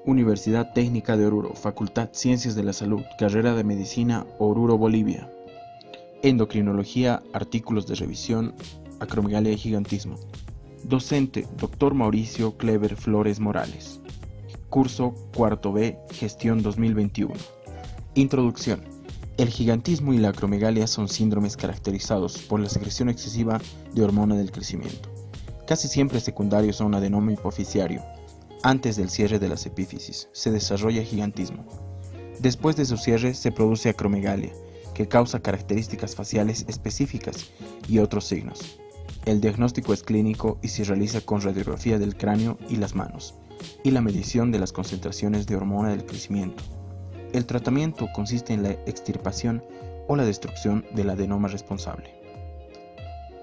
Universidad Técnica de Oruro, Facultad Ciencias de la Salud, Carrera de Medicina, Oruro, Bolivia. Endocrinología, artículos de revisión, acromegalia y gigantismo. Docente, Dr. Mauricio Clever Flores Morales. Curso cuarto B, Gestión 2021. Introducción. El gigantismo y la acromegalia son síndromes caracterizados por la secreción excesiva de hormona del crecimiento, casi siempre secundarios a un adenoma hipoficiario. Antes del cierre de las epífisis, se desarrolla gigantismo. Después de su cierre se produce acromegalia, que causa características faciales específicas y otros signos. El diagnóstico es clínico y se realiza con radiografía del cráneo y las manos, y la medición de las concentraciones de hormona del crecimiento. El tratamiento consiste en la extirpación o la destrucción del adenoma responsable.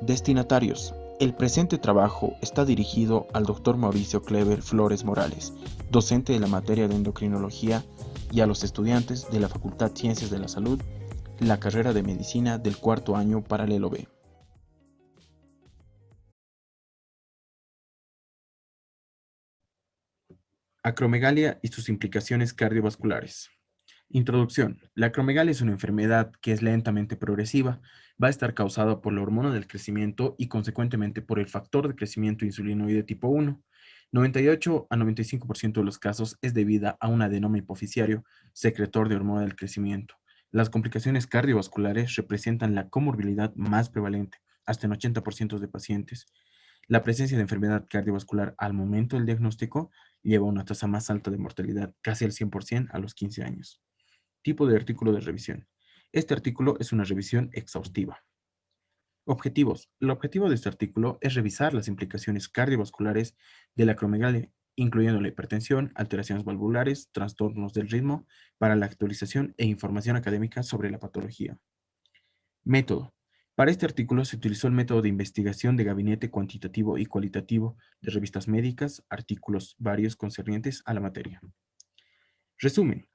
Destinatarios. El presente trabajo está dirigido al Dr. Mauricio Clever Flores Morales, docente de la materia de endocrinología, y a los estudiantes de la Facultad Ciencias de la Salud, la carrera de Medicina del cuarto año paralelo B. Acromegalia y sus implicaciones cardiovasculares. Introducción. La acromegalia es una enfermedad que es lentamente progresiva, va a estar causada por la hormona del crecimiento y consecuentemente por el factor de crecimiento insulinoide tipo 1. 98 a 95% de los casos es debida a un adenoma hipoficiario, secretor de hormona del crecimiento. Las complicaciones cardiovasculares representan la comorbilidad más prevalente, hasta en 80% de pacientes. La presencia de enfermedad cardiovascular al momento del diagnóstico lleva a una tasa más alta de mortalidad, casi el 100% a los 15 años. Tipo de artículo de revisión. Este artículo es una revisión exhaustiva. Objetivos. El objetivo de este artículo es revisar las implicaciones cardiovasculares de la acromegalia, incluyendo la hipertensión, alteraciones valvulares, trastornos del ritmo, para la actualización e información académica sobre la patología. Método. Para este artículo se utilizó el método de investigación de gabinete cuantitativo y cualitativo de revistas médicas, artículos varios concernientes a la materia. Resumen.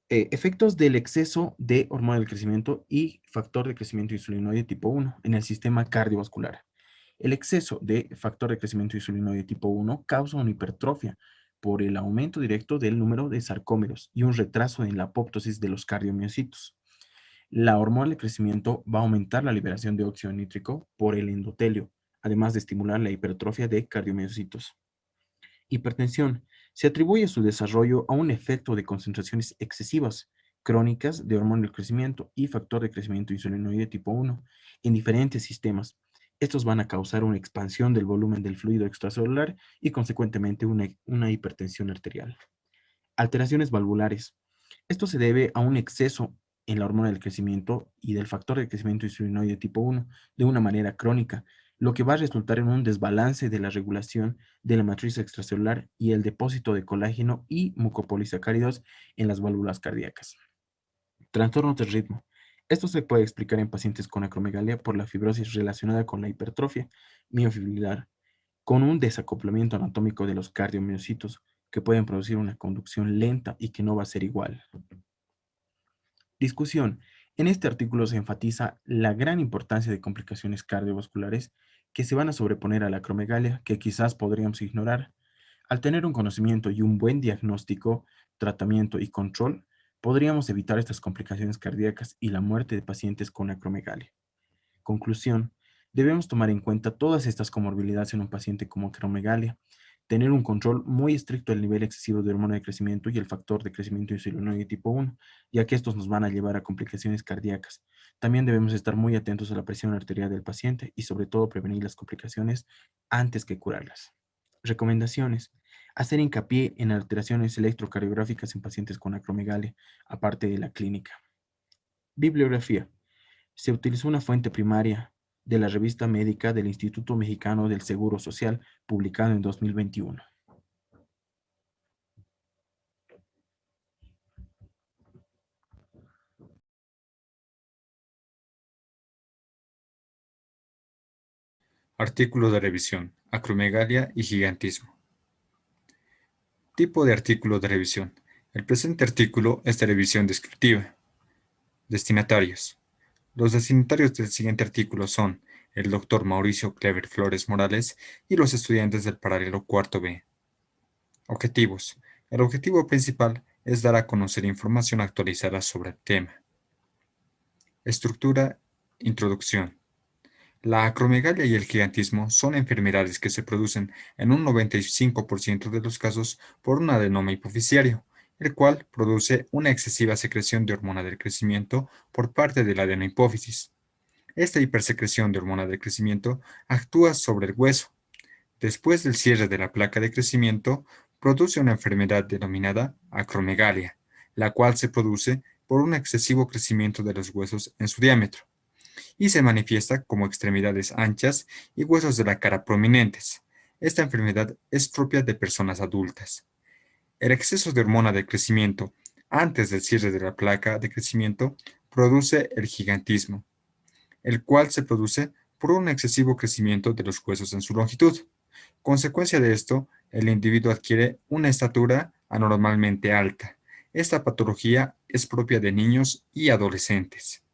Efectos del exceso de hormona del crecimiento y factor de crecimiento insulinoide tipo 1 en el sistema cardiovascular. El exceso de factor de crecimiento insulinoide tipo 1 causa una hipertrofia por el aumento directo del número de sarcómeros y un retraso en la apoptosis de los cardiomiocitos. La hormona del crecimiento va a aumentar la liberación de óxido nítrico por el endotelio, además de estimular la hipertrofia de cardiomiocitos. Hipertensión. Se atribuye su desarrollo a un efecto de concentraciones excesivas crónicas de hormona del crecimiento y factor de crecimiento insulinoide tipo 1 en diferentes sistemas. Estos van a causar una expansión del volumen del fluido extracelular y consecuentemente una hipertensión arterial. Alteraciones valvulares. Esto se debe a un exceso en la hormona del crecimiento y del factor de crecimiento insulinoide tipo 1 de una manera crónica, lo que va a resultar en un desbalance de la regulación de la matriz extracelular y el depósito de colágeno y mucopolisacáridos en las válvulas cardíacas. Trastornos del ritmo. Esto se puede explicar en pacientes con acromegalia por la fibrosis relacionada con la hipertrofia miofibrilar, con un desacoplamiento anatómico de los cardiomiocitos que pueden producir una conducción lenta y que no va a ser igual. Discusión. En este artículo se enfatiza la gran importancia de complicaciones cardiovasculares que se van a sobreponer a la acromegalia que quizás podríamos ignorar. Al tener un conocimiento y un buen diagnóstico, tratamiento y control, podríamos evitar estas complicaciones cardíacas y la muerte de pacientes con acromegalia. Conclusión. Debemos tomar en cuenta todas estas comorbilidades en un paciente con acromegalia, tener un control muy estricto del nivel excesivo de hormona de crecimiento y el factor de crecimiento insulinoide tipo 1, ya que estos nos van a llevar a complicaciones cardíacas. También debemos estar muy atentos a la presión arterial del paciente y sobre todo prevenir las complicaciones antes que curarlas. Recomendaciones. Hacer hincapié en alteraciones electrocardiográficas en pacientes con acromegalia, aparte de la clínica. Bibliografía. Se utilizó una fuente primaria de la revista médica del Instituto Mexicano del Seguro Social, publicado en 2021. Artículo de revisión: acromegalia y gigantismo. Tipo de artículo de revisión. El presente artículo es de revisión descriptiva. Destinatarios. Los destinatarios del siguiente artículo son el Dr. Mauricio Clever Flores Morales y los estudiantes del paralelo cuarto B. Objetivos. El objetivo principal es dar a conocer información actualizada sobre el tema. Estructura, introducción. La acromegalia y el gigantismo son enfermedades que se producen en un 95% de los casos por un adenoma hipoficiario, el cual produce una excesiva secreción de hormona del crecimiento por parte de la adenohipófisis. Esta hipersecreción de hormona del crecimiento actúa sobre el hueso. Después del cierre de la placa de crecimiento, produce una enfermedad denominada acromegalia, la cual se produce por un excesivo crecimiento de los huesos en su diámetro y se manifiesta como extremidades anchas y huesos de la cara prominentes. Esta enfermedad es propia de personas adultas. El exceso de hormona de crecimiento antes del cierre de la placa de crecimiento produce el gigantismo, el cual se produce por un excesivo crecimiento de los huesos en su longitud. Consecuencia de esto, el individuo adquiere una estatura anormalmente alta. Esta patología es propia de niños y adolescentes.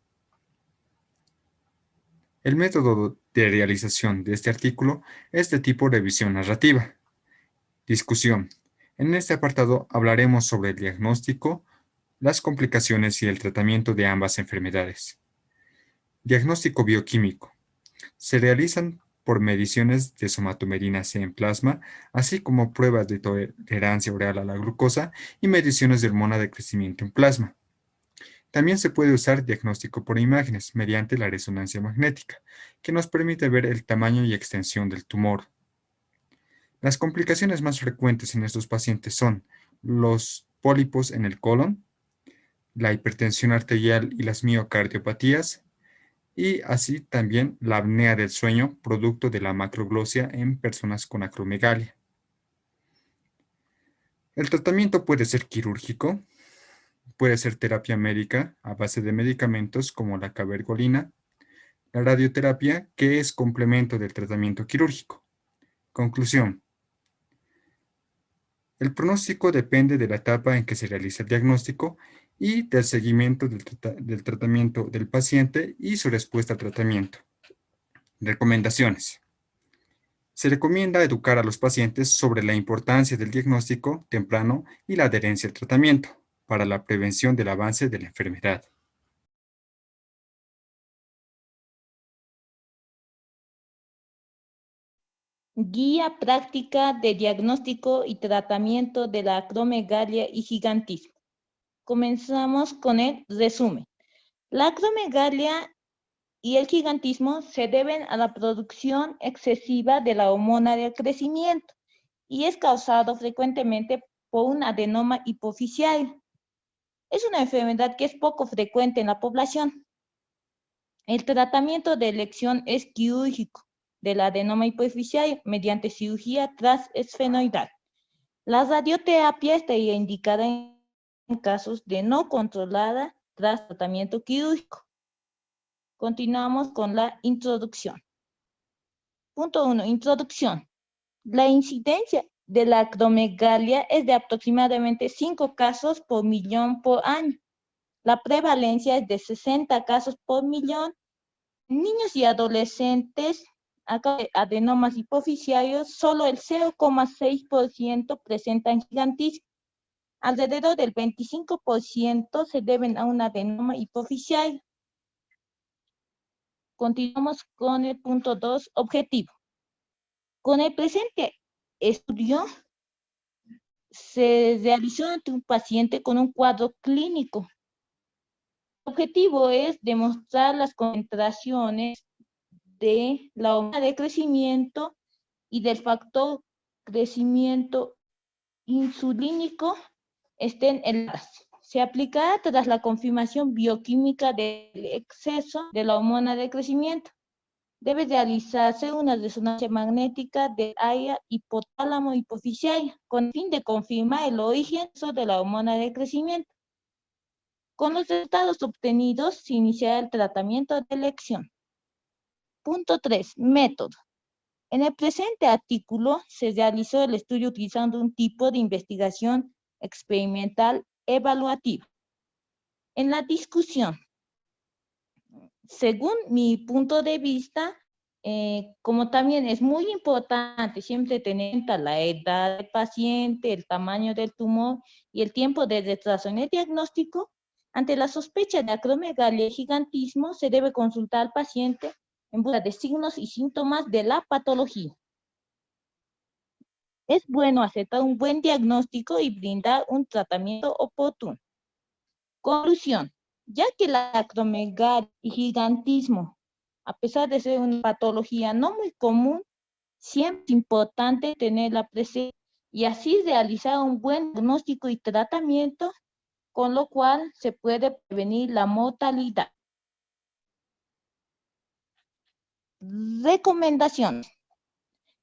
El método de realización de este artículo es de tipo revisión narrativa. Discusión. En este apartado hablaremos sobre el diagnóstico, las complicaciones y el tratamiento de ambas enfermedades. Diagnóstico bioquímico. Se realizan por mediciones de somatomerina C en plasma, así como pruebas de tolerancia oral a la glucosa y mediciones de hormona de crecimiento en plasma. También se puede usar diagnóstico por imágenes mediante la resonancia magnética, que nos permite ver el tamaño y extensión del tumor. Las complicaciones más frecuentes en estos pacientes son los pólipos en el colon, la hipertensión arterial y las miocardiopatías, y así también la apnea del sueño producto de la macroglosia en personas con acromegalia. El tratamiento puede ser quirúrgico, puede ser terapia médica a base de medicamentos como la cabergolina, la radioterapia, que es complemento del tratamiento quirúrgico. Conclusión. El pronóstico depende de la etapa en que se realiza el diagnóstico y del seguimiento del tratamiento del paciente y su respuesta al tratamiento. Recomendaciones. Se recomienda educar a los pacientes sobre la importancia del diagnóstico temprano y la adherencia al tratamiento para la prevención del avance de la enfermedad. Guía práctica de diagnóstico y tratamiento de la acromegalia y gigantismo. Comenzamos con el resumen. La acromegalia y el gigantismo se deben a la producción excesiva de la hormona del crecimiento y es causado frecuentemente por un adenoma hipoficial. Es una enfermedad que es poco frecuente en la población. El tratamiento de elección es quirúrgico del adenoma hipoficial mediante cirugía transesfenoidal. La radioterapia estaría indicada en casos de no controlada tras tratamiento quirúrgico. Continuamos con la introducción. Punto 1. Introducción. La incidencia de la acromegalia es de aproximadamente 5 casos por millón por año. La prevalencia es de 60 casos por millón. Niños y adolescentes, adenomas hipoficiarios, solo el 0,6% presentan gigantismo. Alrededor del 25% se deben a un adenoma hipoficiario. Continuamos con el punto 2, objetivo. Con el presente estudio se realizó ante un paciente con un cuadro clínico. El objetivo es demostrar las concentraciones de la hormona de crecimiento y del factor crecimiento insulínico estén elevadas. Se aplicará tras la confirmación bioquímica del exceso de la hormona de crecimiento. Debe realizarse una resonancia magnética del área hipotálamo hipoficiaria con el fin de confirmar el origen de la hormona de crecimiento. Con los resultados obtenidos se iniciará el tratamiento de elección. Punto 3. Método. En el presente artículo se realizó el estudio utilizando un tipo de investigación experimental evaluativa. En la discusión, según mi punto de vista, Como también es muy importante siempre tener en cuenta la edad del paciente, el tamaño del tumor y el tiempo de retraso en el diagnóstico, ante la sospecha de acromegalia y gigantismo se debe consultar al paciente en busca de signos y síntomas de la patología. Es bueno aceptar un buen diagnóstico y brindar un tratamiento oportuno. Conclusión, ya que la acromegalia y gigantismo, a pesar de ser una patología no muy común, siempre es importante tenerla presente y así realizar un buen diagnóstico y tratamiento, con lo cual se puede prevenir la mortalidad. Recomendaciones.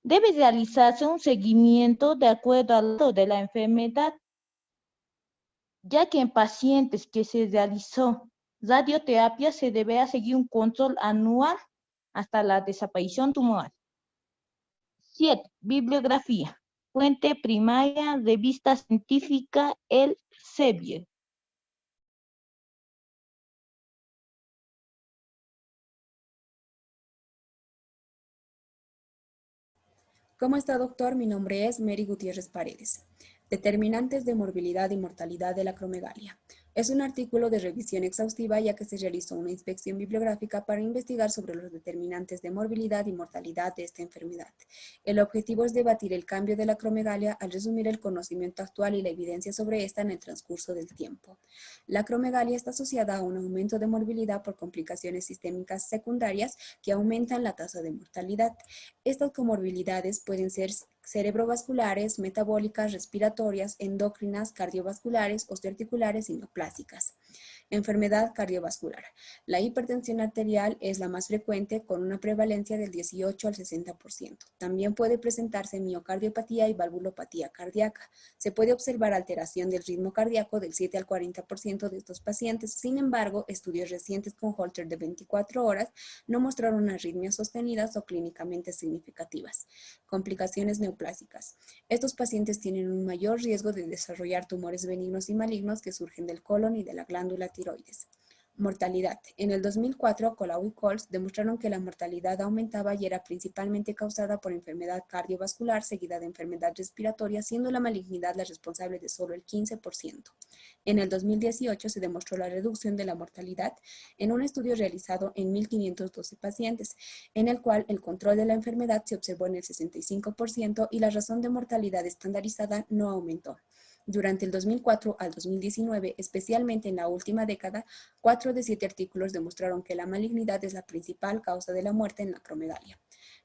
Debe realizarse un seguimiento de acuerdo al grado de la enfermedad, ya que en pacientes que se realizó radioterapia se deberá seguir un control anual hasta la desaparición tumoral. 7. Bibliografía. Fuente primaria, revista científica Elsevier. ¿Cómo está, doctor? Mi nombre es Mary Gutiérrez Paredes. Determinantes de morbilidad y mortalidad de la acromegalia. Es un artículo de revisión exhaustiva ya que se realizó una inspección bibliográfica para investigar sobre los determinantes de morbilidad y mortalidad de esta enfermedad. El objetivo es debatir el cambio de la acromegalia al resumir el conocimiento actual y la evidencia sobre esta en el transcurso del tiempo. La acromegalia está asociada a un aumento de morbilidad por complicaciones sistémicas secundarias que aumentan la tasa de mortalidad. Estas comorbilidades pueden ser cerebrovasculares, metabólicas, respiratorias, endocrinas, cardiovasculares, osteoarticulares y neoplásicas. Enfermedad cardiovascular. La hipertensión arterial es la más frecuente con una prevalencia del 18 al 60%. También puede presentarse miocardiopatía y valvulopatía cardíaca. Se puede observar alteración del ritmo cardíaco del 7 al 40% de estos pacientes. Sin embargo, estudios recientes con Holter de 24 horas no mostraron arritmias sostenidas o clínicamente significativas. Complicaciones neoplásicas. Estos pacientes tienen un mayor riesgo de desarrollar tumores benignos y malignos que surgen del colon y de la glándula tiroides. Mortalidad. En el 2004, Colau y Coles demostraron que la mortalidad aumentaba y era principalmente causada por enfermedad cardiovascular seguida de enfermedad respiratoria, siendo la malignidad la responsable de solo el 15%. En el 2018 se demostró la reducción de la mortalidad en un estudio realizado en 1.512 pacientes, en el cual el control de la enfermedad se observó en el 65% y la razón de mortalidad estandarizada no aumentó. Durante el 2004 al 2019, especialmente en la última década, 4 de 7 artículos demostraron que la malignidad es la principal causa de la muerte en la acromegalia.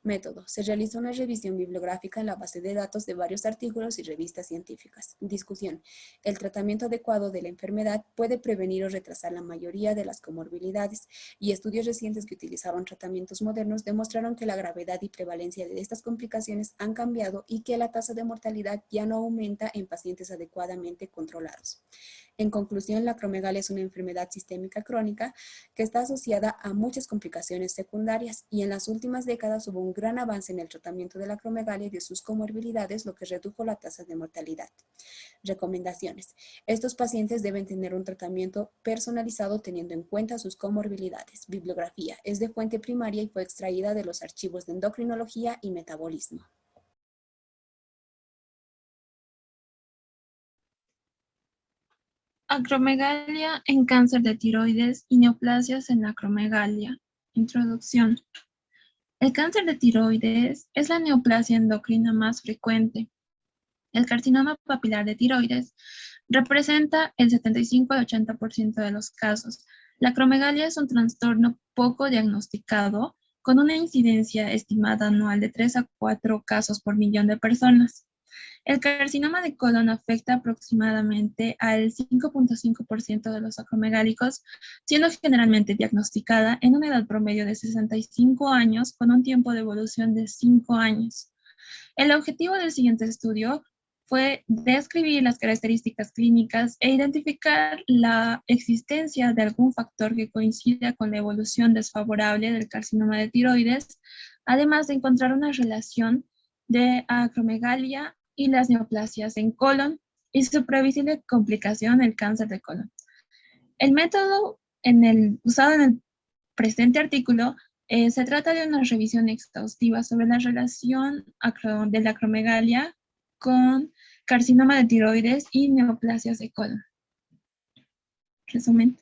Método. Se realizó una revisión bibliográfica en la base de datos de varios artículos y revistas científicas. Discusión. El tratamiento adecuado de la enfermedad puede prevenir o retrasar la mayoría de las comorbilidades, y estudios recientes que utilizaron tratamientos modernos demostraron que la gravedad y prevalencia de estas complicaciones han cambiado y que la tasa de mortalidad ya no aumenta en pacientes adecuadamente controlados. En conclusión, la acromegalia es una enfermedad sistémica crónica que está asociada a muchas complicaciones secundarias, y en las últimas décadas hubo un gran avance en el tratamiento de la acromegalia y de sus comorbilidades, lo que redujo la tasa de mortalidad. Recomendaciones. Estos pacientes deben tener un tratamiento personalizado teniendo en cuenta sus comorbilidades. Bibliografía. Es de fuente primaria y fue extraída de los archivos de endocrinología y metabolismo. Acromegalia en cáncer de tiroides y neoplasias en la acromegalia. Introducción. El cáncer de tiroides es la neoplasia endocrina más frecuente. El carcinoma papilar de tiroides representa el 75 al 80% de los casos. La acromegalia es un trastorno poco diagnosticado con una incidencia estimada anual de 3 a 4 casos por millón de personas. El carcinoma de colon afecta aproximadamente al 5.5% de los acromegálicos, siendo generalmente diagnosticada en una edad promedio de 65 años con un tiempo de evolución de 5 años. El objetivo del siguiente estudio fue describir las características clínicas e identificar la existencia de algún factor que coincida con la evolución desfavorable del carcinoma de tiroides, además de encontrar una relación de acromegalia y las neoplasias en colon y su previsible complicación, el cáncer de colon. El método usado en el presente artículo Se trata de una revisión exhaustiva sobre la relación de la acromegalia con carcinoma de tiroides y neoplasias de colon. Resumen.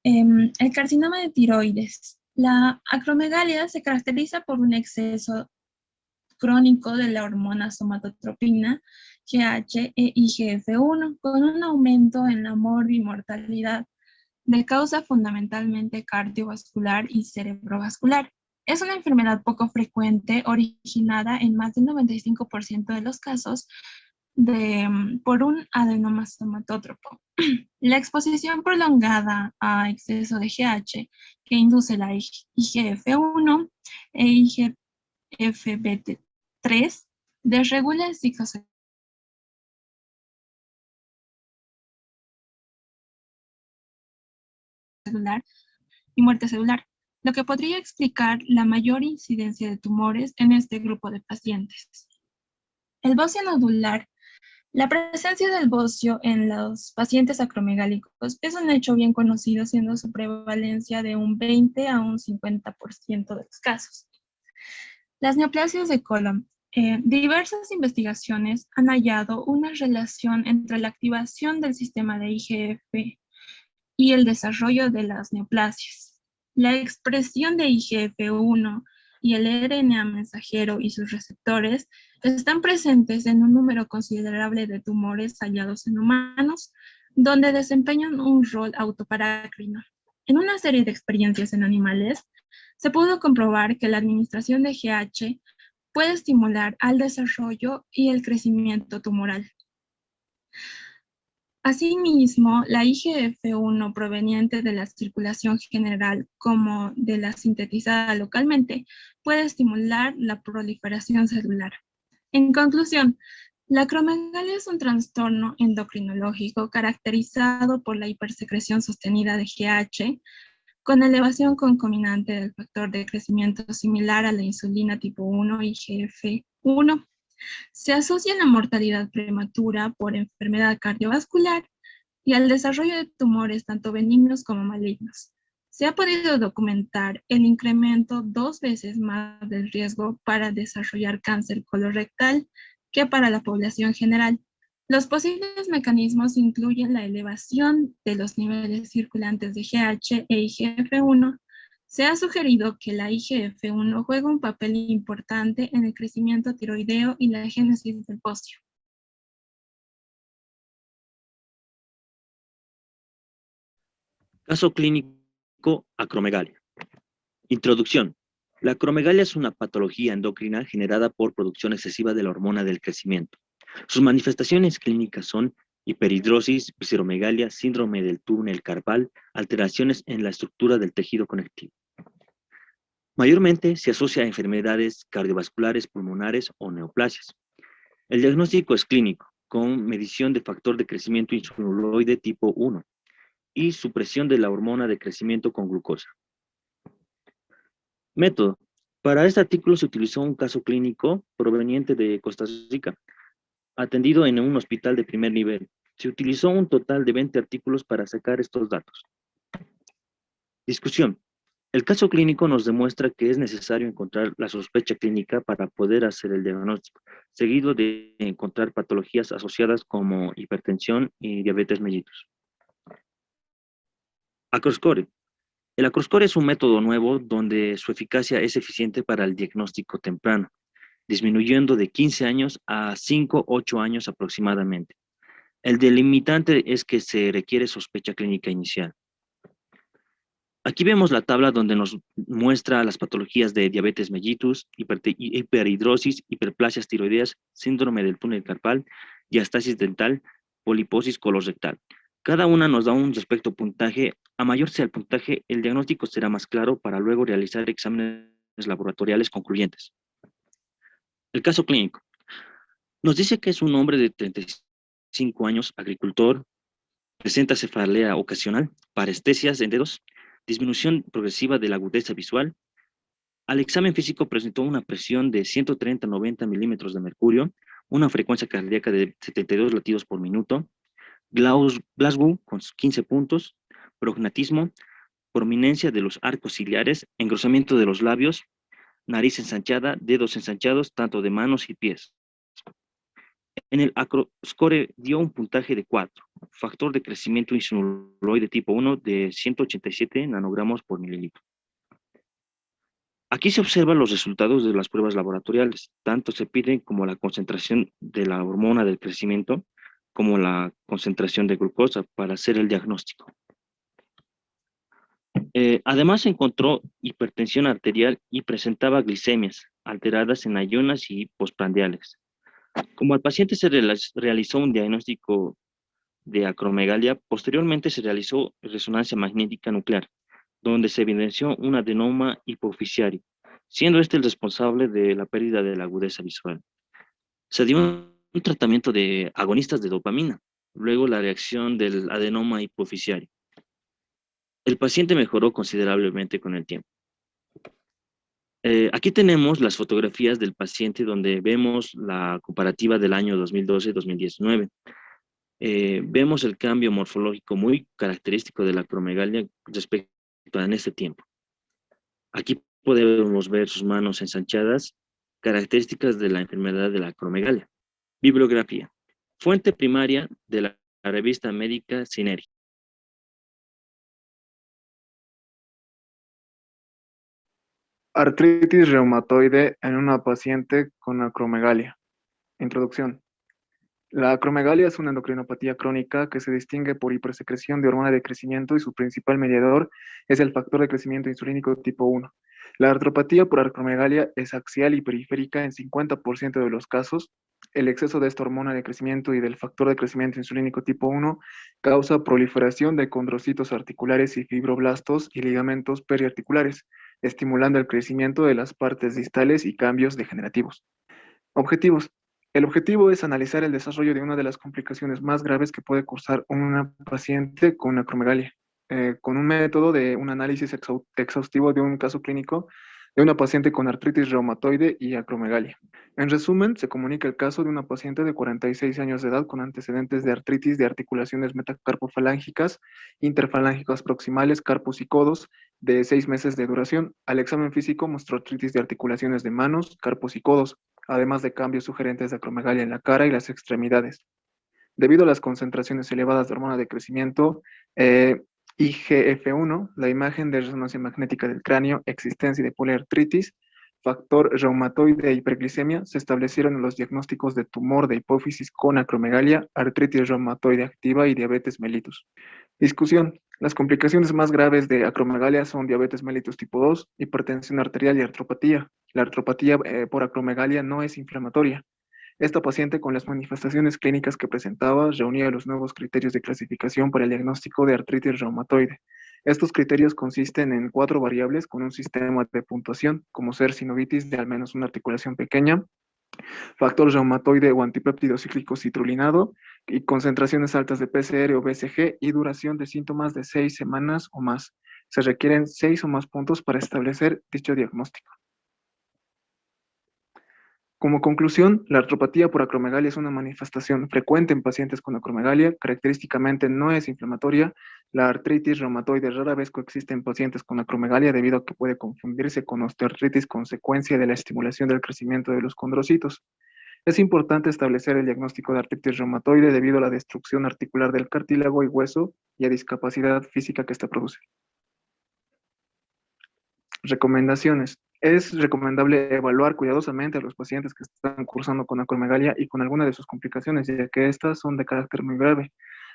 El carcinoma de tiroides. La acromegalia se caracteriza por un exceso crónico de la hormona somatotropina, GH e IGF-1, con un aumento en la morbimortalidad de causa fundamentalmente cardiovascular y cerebrovascular. Es una enfermedad poco frecuente, originada en más del 95% de los casos por un adenoma somatotropo. La exposición prolongada a exceso de GH que induce la IGF-1 e IGF-beta-3 desregula el ciclo celular y muerte celular, lo que podría explicar la mayor incidencia de tumores en este grupo de pacientes. El bocio nodular. La presencia del bocio en los pacientes acromegálicos es un hecho bien conocido, siendo su prevalencia de un 20 a un 50% de los casos. Las neoplasias de colon. Diversas investigaciones han hallado una relación entre la activación del sistema de IGF y el desarrollo de las neoplasias. La expresión de IGF-1 y el RNA mensajero y sus receptores están presentes en un número considerable de tumores hallados en humanos, donde desempeñan un rol autoparácrino. En una serie de experiencias en animales, se pudo comprobar que la administración de GH puede estimular al desarrollo y el crecimiento tumoral. Asimismo, la IGF-1 proveniente de la circulación general como de la sintetizada localmente puede estimular la proliferación celular. En conclusión, la acromegalia es un trastorno endocrinológico caracterizado por la hipersecreción sostenida de GH con elevación concomitante del factor de crecimiento similar a la insulina tipo 1 y IGF-1. Se asocia a la mortalidad prematura por enfermedad cardiovascular y al desarrollo de tumores tanto benignos como malignos. Se ha podido documentar el incremento 2 veces más del riesgo para desarrollar cáncer colorectal que para la población general. Los posibles mecanismos incluyen la elevación de los niveles circulantes de GH e IGF-1. Se ha sugerido que la IGF-1 juega un papel importante en el crecimiento tiroideo y la génesis del bocio. Caso clínico, acromegalia. Introducción. La acromegalia es una patología endocrina generada por producción excesiva de la hormona del crecimiento. Sus manifestaciones clínicas son hiperhidrosis, visceromegalia, síndrome del túnel carpal, alteraciones en la estructura del tejido conectivo. Mayormente se asocia a enfermedades cardiovasculares, pulmonares o neoplasias. El diagnóstico es clínico, con medición de factor de crecimiento insulinoide tipo 1 y supresión de la hormona de crecimiento con glucosa. Método. Para este artículo se utilizó un caso clínico proveniente de Costa Rica, atendido en un hospital de primer nivel. Se utilizó un total de 20 artículos para sacar estos datos. Discusión. El caso clínico nos demuestra que es necesario encontrar la sospecha clínica para poder hacer el diagnóstico, seguido de encontrar patologías asociadas como hipertensión y diabetes mellitus. Acroscore. El Acroscore es un método nuevo donde su eficacia es eficiente para el diagnóstico temprano, disminuyendo de 15 años a 5-8 años aproximadamente. El delimitante es que se requiere sospecha clínica inicial. Aquí vemos la tabla donde nos muestra las patologías de diabetes mellitus, hiperhidrosis, hiperplasias tiroideas, síndrome del túnel carpal, diastasis dental, poliposis colorectal. Cada una nos da un respecto puntaje. A mayor sea el puntaje, el diagnóstico será más claro para luego realizar exámenes laboratoriales concluyentes. El caso clínico. Nos dice que es un hombre de 35 años, agricultor, presenta cefalea ocasional, parestesias en dedos, disminución progresiva de la agudeza visual. Al examen físico presentó una presión de 130-90 milímetros de mercurio, una frecuencia cardíaca de 72 latidos por minuto, Glasgow con 15 puntos, prognatismo, prominencia de los arcos ciliares, engrosamiento de los labios, nariz ensanchada, dedos ensanchados, tanto de manos y pies. En el acroscore dio un puntaje de 4, factor de crecimiento insuloide tipo 1 de 187 nanogramos por mililitro. Aquí se observan los resultados de las pruebas laboratoriales. Tanto se piden como la concentración de la hormona del crecimiento como la concentración de glucosa para hacer el diagnóstico. Además se encontró hipertensión arterial y presentaba glicemias alteradas en ayunas y postprandiales. Como al paciente se realizó un diagnóstico de acromegalia, posteriormente se realizó resonancia magnética nuclear, donde se evidenció un adenoma hipofisiario, siendo este el responsable de la pérdida de la agudeza visual. Se dio un tratamiento de agonistas de dopamina, luego la reacción del adenoma hipofisiario. El paciente mejoró considerablemente con el tiempo. Aquí tenemos las fotografías del paciente donde vemos la comparativa del año 2012-2019. Vemos el cambio morfológico muy característico de la acromegalia respecto a en este tiempo. Aquí podemos ver sus manos ensanchadas, características de la enfermedad de la acromegalia. Bibliografía. Fuente primaria de la revista médica Cineri. Artritis reumatoide en una paciente con acromegalia. Introducción. La acromegalia es una endocrinopatía crónica que se distingue por hipersecreción de hormona de crecimiento y su principal mediador es el factor de crecimiento insulínico tipo 1. La artropatía por acromegalia es axial y periférica en 50% de los casos. El exceso de esta hormona de crecimiento y del factor de crecimiento insulínico tipo 1 causa proliferación de condrocitos articulares y fibroblastos y ligamentos periarticulares, estimulando el crecimiento de las partes distales y cambios degenerativos. Objetivos. El objetivo es analizar el desarrollo de una de las complicaciones más graves que puede cursar una paciente con acromegalia, con un método de un análisis exhaustivo de un caso clínico de una paciente con artritis reumatoide y acromegalia. En resumen, se comunica el caso de una paciente de 46 años de edad con antecedentes de artritis de articulaciones metacarpofalángicas, interfalángicas proximales, carpos y codos, de 6 meses de duración. Al examen físico mostró artritis de articulaciones de manos, carpos y codos, además de cambios sugerentes de acromegalia en la cara y las extremidades. Debido a las concentraciones elevadas de hormona de crecimiento, IGF-1, la imagen de resonancia magnética del cráneo, existencia de poliartritis, factor reumatoide e hiperglicemia, se establecieron los diagnósticos de tumor de hipófisis con acromegalia, artritis reumatoide activa y diabetes mellitus. Discusión. Las complicaciones más graves de acromegalia son diabetes mellitus tipo 2, hipertensión arterial y artropatía. La artropatía por acromegalia no es inflamatoria. Esta paciente, con las manifestaciones clínicas que presentaba, reunía los nuevos criterios de clasificación para el diagnóstico de artritis reumatoide. Estos criterios consisten en 4 variables con un sistema de puntuación, como ser sinovitis de al menos una articulación pequeña, factor reumatoide o antipéptido cíclico citrulinado, y concentraciones altas de PCR o BCG y duración de síntomas de 6 semanas o más. Se requieren 6 o más puntos para establecer dicho diagnóstico. Como conclusión, la artropatía por acromegalia es una manifestación frecuente en pacientes con acromegalia, característicamente no es inflamatoria. La artritis reumatoide rara vez coexiste en pacientes con acromegalia debido a que puede confundirse con osteoartritis consecuencia de la estimulación del crecimiento de los condrocitos. Es importante establecer el diagnóstico de artritis reumatoide debido a la destrucción articular del cartílago y hueso y a discapacidad física que ésta produce. Recomendaciones. Es recomendable evaluar cuidadosamente a los pacientes que están cursando con acromegalia y con alguna de sus complicaciones, ya que estas son de carácter muy grave,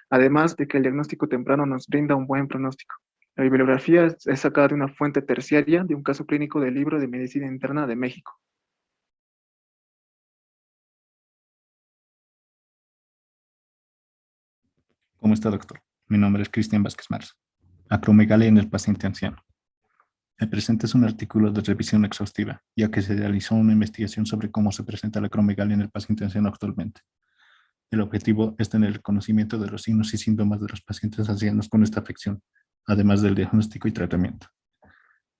además de que el diagnóstico temprano nos brinda un buen pronóstico. La bibliografía es sacada de una fuente terciaria de un caso clínico del Libro de Medicina Interna de México. ¿Cómo está, doctor? Mi nombre es Cristian Vázquez Marzo. Acromegalia en el paciente anciano. El presente es un artículo de revisión exhaustiva, ya que se realizó una investigación sobre cómo se presenta la acromegalia en el paciente anciano actualmente. El objetivo es tener el conocimiento de los signos y síntomas de los pacientes ancianos con esta afección, además del diagnóstico y tratamiento.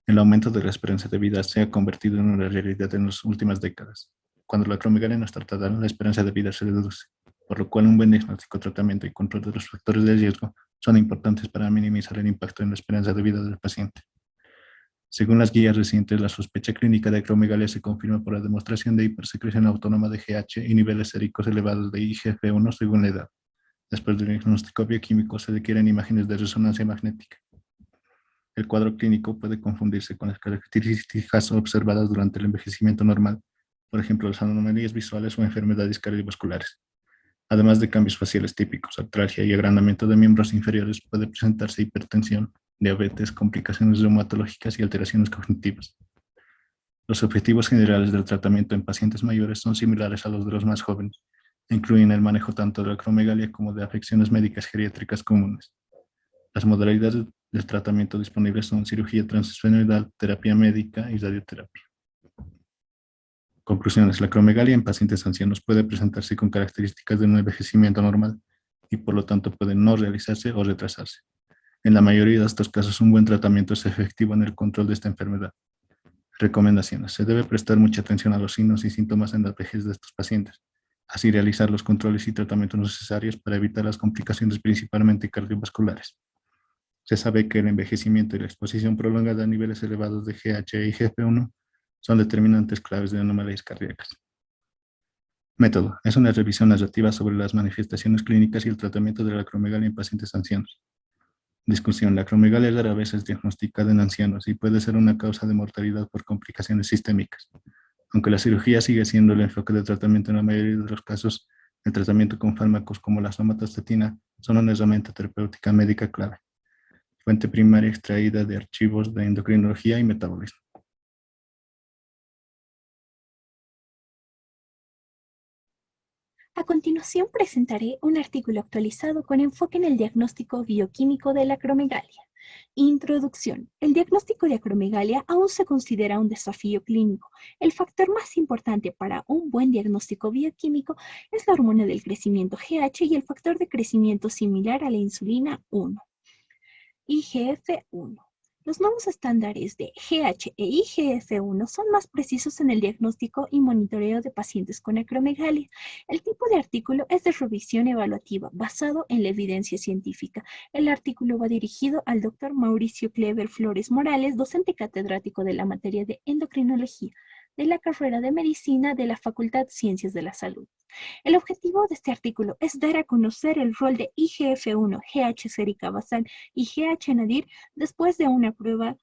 El aumento de la esperanza de vida se ha convertido en una realidad en las últimas décadas. Cuando la acromegalia no es tratada, la esperanza de vida se reduce, por lo cual un buen diagnóstico, tratamiento y control de los factores de riesgo son importantes para minimizar el impacto en la esperanza de vida del paciente. Según las guías recientes, la sospecha clínica de acromegalia se confirma por la demostración de hipersecreción autónoma de GH y niveles séricos elevados de IGF-1 según la edad. Después del diagnóstico bioquímico se requieren imágenes de resonancia magnética. El cuadro clínico puede confundirse con las características observadas durante el envejecimiento normal, por ejemplo, las anomalías visuales o enfermedades cardiovasculares. Además de cambios faciales típicos, artralgia y agrandamiento de miembros inferiores, puede presentarse hipertensión, diabetes, complicaciones reumatológicas y alteraciones cognitivas. Los objetivos generales del tratamiento en pacientes mayores son similares a los de los más jóvenes, e incluyen el manejo tanto de la acromegalia como de afecciones médicas geriátricas comunes. Las modalidades del tratamiento disponibles son cirugía transesfenoidal, terapia médica y radioterapia. Conclusiones. La acromegalia en pacientes ancianos puede presentarse con características de un envejecimiento normal y por lo tanto puede no realizarse o retrasarse. En la mayoría de estos casos, un buen tratamiento es efectivo en el control de esta enfermedad. Recomendaciones. Se debe prestar mucha atención a los signos y síntomas en la vejez de estos pacientes, así realizar los controles y tratamientos necesarios para evitar las complicaciones principalmente cardiovasculares. Se sabe que el envejecimiento y la exposición prolongada a niveles elevados de GH e IGF-1 son determinantes claves de anomalías cardíacas. Método. Es una revisión narrativa sobre las manifestaciones clínicas y el tratamiento de la acromegalia en pacientes ancianos. Discusión. La acromegalia rara vez es diagnosticada en ancianos y puede ser una causa de mortalidad por complicaciones sistémicas. Aunque la cirugía sigue siendo el enfoque de tratamiento en la mayoría de los casos, el tratamiento con fármacos como la somatostatina son una herramienta terapéutica médica clave. Fuente primaria extraída de archivos de endocrinología y metabolismo. A continuación presentaré un artículo actualizado con enfoque en el diagnóstico bioquímico de la acromegalia. Introducción. El diagnóstico de acromegalia aún se considera un desafío clínico. El factor más importante para un buen diagnóstico bioquímico es la hormona del crecimiento GH y el factor de crecimiento similar a la insulina 1, IGF-1. Los nuevos estándares de GH e IGF-1 son más precisos en el diagnóstico y monitoreo de pacientes con acromegalia. El tipo de artículo es de revisión evaluativa, basado en la evidencia científica. El artículo va dirigido al Dr. Mauricio Clever Flores Morales, docente catedrático de la materia de endocrinología de la carrera de medicina de la Facultad de Ciencias de la Salud. El objetivo de este artículo es dar a conocer el rol de IGF-1, GH sérica basal y GH nadir después de una prueba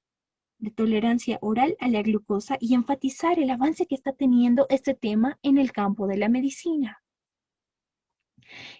de tolerancia oral a la glucosa y enfatizar el avance que está teniendo este tema en el campo de la medicina.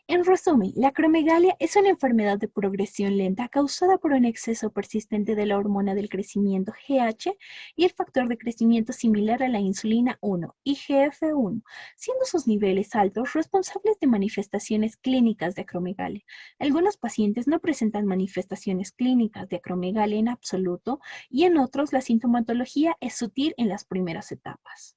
En resumen, la acromegalia es una enfermedad de progresión lenta causada por un exceso persistente de la hormona del crecimiento GH y el factor de crecimiento similar a la insulina 1, IGF-1, siendo sus niveles altos responsables de manifestaciones clínicas de acromegalia. Algunos pacientes no presentan manifestaciones clínicas de acromegalia en absoluto y en otros la sintomatología es sutil en las primeras etapas.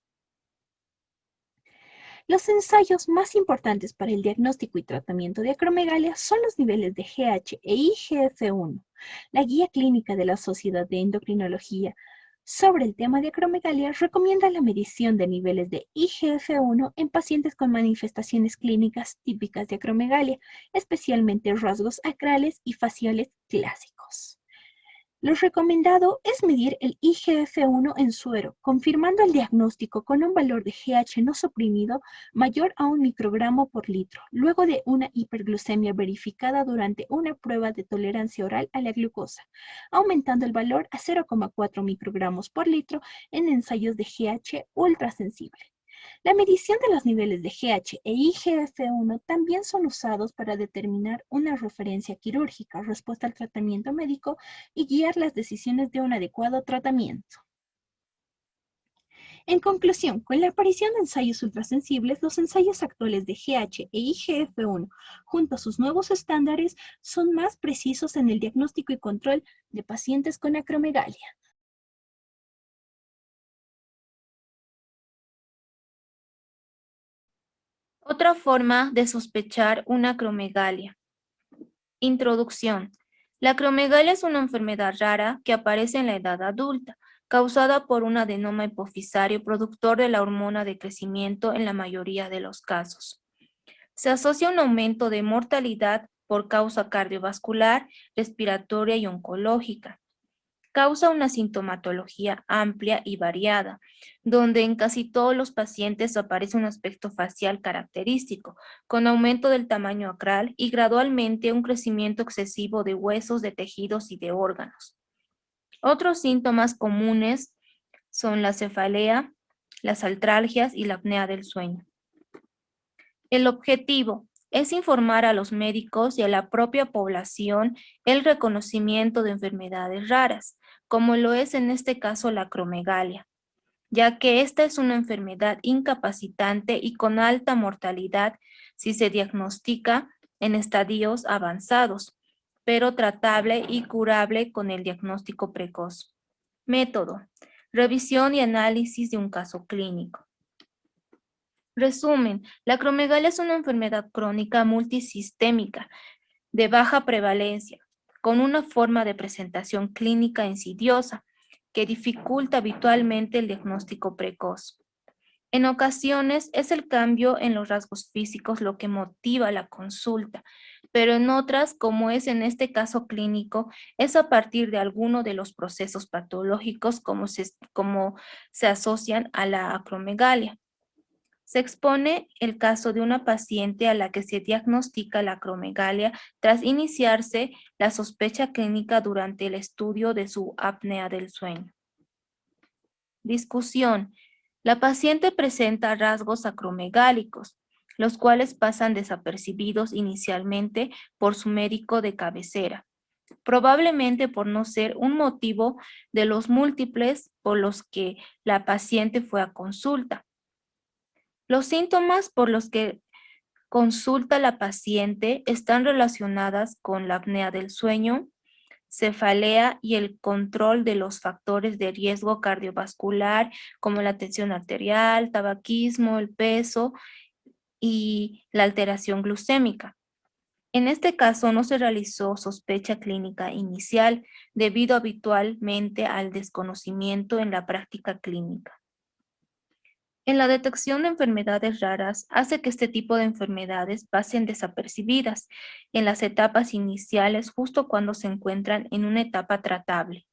Los ensayos más importantes para el diagnóstico y tratamiento de acromegalia son los niveles de GH e IGF-1. La guía clínica de la Sociedad de Endocrinología sobre el tema de acromegalia recomienda la medición de niveles de IGF-1 en pacientes con manifestaciones clínicas típicas de acromegalia, especialmente rasgos acrales y faciales clásicos. Lo recomendado es medir el IGF-1 en suero, confirmando el diagnóstico con un valor de GH no suprimido mayor a 1 microgramo por litro, luego de una hiperglucemia verificada durante una prueba de tolerancia oral a la glucosa, aumentando el valor a 0,4 microgramos por litro en ensayos de GH ultrasensible. La medición de los niveles de GH e IGF-1 también son usados para determinar una referencia quirúrgica, respuesta al tratamiento médico y guiar las decisiones de un adecuado tratamiento. En conclusión, con la aparición de ensayos ultrasensibles, los ensayos actuales de GH e IGF-1, junto a sus nuevos estándares, son más precisos en el diagnóstico y control de pacientes con acromegalia. Otra forma de sospechar una acromegalia. Introducción. La acromegalia es una enfermedad rara que aparece en la edad adulta, causada por un adenoma hipofisario productor de la hormona de crecimiento en la mayoría de los casos. Se asocia a un aumento de mortalidad por causa cardiovascular, respiratoria y oncológica. Causa una sintomatología amplia y variada, donde en casi todos los pacientes aparece un aspecto facial característico, con aumento del tamaño acral y gradualmente un crecimiento excesivo de huesos, de tejidos y de órganos. Otros síntomas comunes son la cefalea, las artralgias y la apnea del sueño. El objetivo es informar a los médicos y a la propia población el reconocimiento de enfermedades raras, como lo es en este caso la acromegalia, ya que esta es una enfermedad incapacitante y con alta mortalidad si se diagnostica en estadios avanzados, pero tratable y curable con el diagnóstico precoz. Método: revisión y análisis de un caso clínico. Resumen: la acromegalia es una enfermedad crónica multisistémica de baja prevalencia, con una forma de presentación clínica insidiosa que dificulta habitualmente el diagnóstico precoz. En ocasiones es el cambio en los rasgos físicos lo que motiva la consulta, pero en otras, como es en este caso clínico, es a partir de alguno de los procesos patológicos como se asocian a la acromegalia. Se expone el caso de una paciente a la que se diagnostica la acromegalia tras iniciarse la sospecha clínica durante el estudio de su apnea del sueño. Discusión: la paciente presenta rasgos acromegálicos, los cuales pasan desapercibidos inicialmente por su médico de cabecera, probablemente por no ser un motivo de los múltiples por los que la paciente fue a consulta. Los síntomas por los que consulta la paciente están relacionadas con la apnea del sueño, cefalea y el control de los factores de riesgo cardiovascular como la tensión arterial, tabaquismo, el peso y la alteración glucémica. En este caso no se realizó sospecha clínica inicial debido habitualmente al desconocimiento en la práctica clínica. En la detección de enfermedades raras hace que este tipo de enfermedades pasen desapercibidas en las etapas iniciales justo cuando se encuentran en una etapa tratable.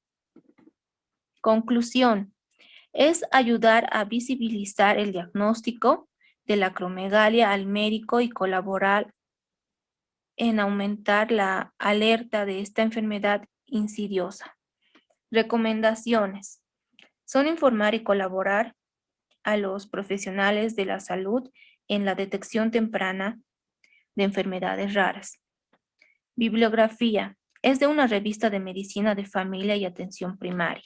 Conclusión: es ayudar a visibilizar el diagnóstico de la acromegalia al médico y colaborar en aumentar la alerta de esta enfermedad insidiosa. Recomendaciones: son informar y colaborar a los profesionales de la salud en la detección temprana de enfermedades raras. Bibliografía: es de una revista de medicina de familia y atención primaria.